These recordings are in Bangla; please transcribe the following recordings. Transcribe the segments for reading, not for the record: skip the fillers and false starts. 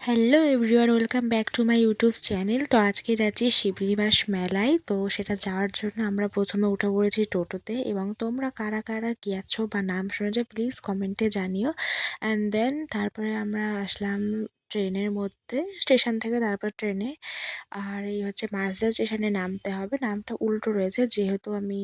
Hello everyone, welcome back to my YouTube channel. তো আজকে যাচ্ছি শিবনিবাস মেলায়। তো সেটা যাওয়ার জন্য আমরা প্রথমে উঠে পড়েছি টোটোতে, এবং তোমরা কারা কারা গিয়েছো বা নাম শুনেছো প্লিজ কমেন্টে জানিও। অ্যান্ড দেন তারপরে আমরা আসলাম ট্রেনের মধ্যে, স্টেশন থেকে তারপর ট্রেনে। আর এই হচ্ছে মাঝদা স্টেশনে নামতে হবে, নামটা উল্টো রয়েছে যেহেতু আমি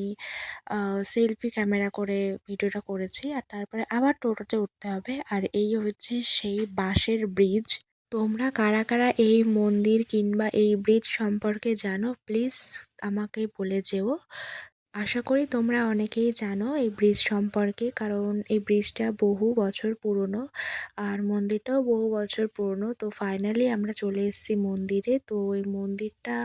সেলফি ক্যামেরা করে ভিডিওটা করেছি। আর তারপরে আবার টোটোতে উঠতে হবে। আর এই হচ্ছে সেই বাঁশের ব্রিজ। তোমরা কারা কারা এই মন্দির কিংবা এই ব্রিজ সম্পর্কে জানো প্লিজ আমাকে বলে যেও। আশা করি তোমরা অনেকেই জানো এই ব্রিজ সম্পর্কে, কারণ এই ব্রিজটা বহু বছর পুরনো আর মন্দিরটাও বহু বছর পুরনো। তো ফাইনালি আমরা চলে এসেছি মন্দিরে। তো এই মন্দিরটা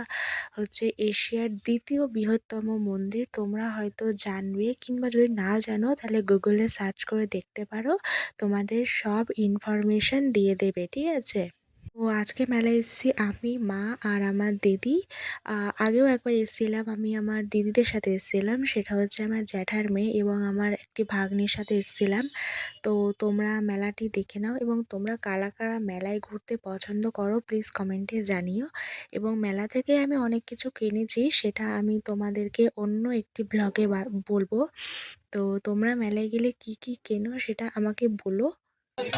হচ্ছে এশিয়ার দ্বিতীয় বৃহত্তম মন্দির। তোমরা হয়তো জানবে, কিংবা যদি না জানো তাহলে গুগলে সার্চ করে দেখতে পারো, তোমাদের সব ইনফরমেশন দিয়ে দেবে, ঠিক আছে। তো আজকে মেলায় এসেছি আমি, মা আর আমার দিদি। আগেও একবার এসেছিলাম, আমি আমার দিদিদের সাথে এসেছিলাম, সেটা হচ্ছে আমার জ্যাঠার মেয়ে, এবং আমার একটি ভাগ্নির সাথে এসেছিলাম। তো তোমরা মেলাটি দেখে নাও, এবং তোমরা কারা কারা মেলায় ঘুরতে পছন্দ করো প্লিজ কমেন্টে জানিও। এবং মেলা থেকে আমি অনেক কিছু কিনেছি, সেটা আমি তোমাদেরকে অন্য একটি ব্লগে বলবো। তো তোমরা মেলায় গেলে কি কি কেনো সেটা আমাকে বলো।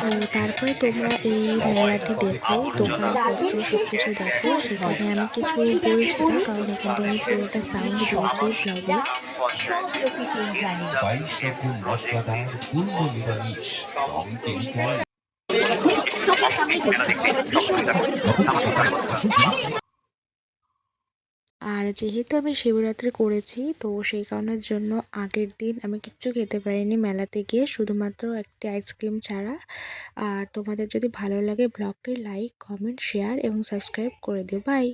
তো তারপরে তোমরা এই মেলাটি দেখো, দোকানপত্র সব কিছু দেখো। সেখানে আমি কিছু বলছি না, কারণ এখানটায় আমি পুরোটা সাউন্ড দিয়েছি ব্লগে। আর যেহেতু আমি শিবরাত্রি করেছি, তো সেই কারণের জন্য আগের দিন আমি কিচ্ছু খেতে পারিনি মেলাতে গিয়ে, শুধুমাত্র একটি আইসক্রিম ছাড়া। আর তোমাদের যদি ভালো লাগে ব্লগটি লাইক, কমেন্ট, শেয়ার এবং সাবস্ক্রাইব করে দিও। বাই।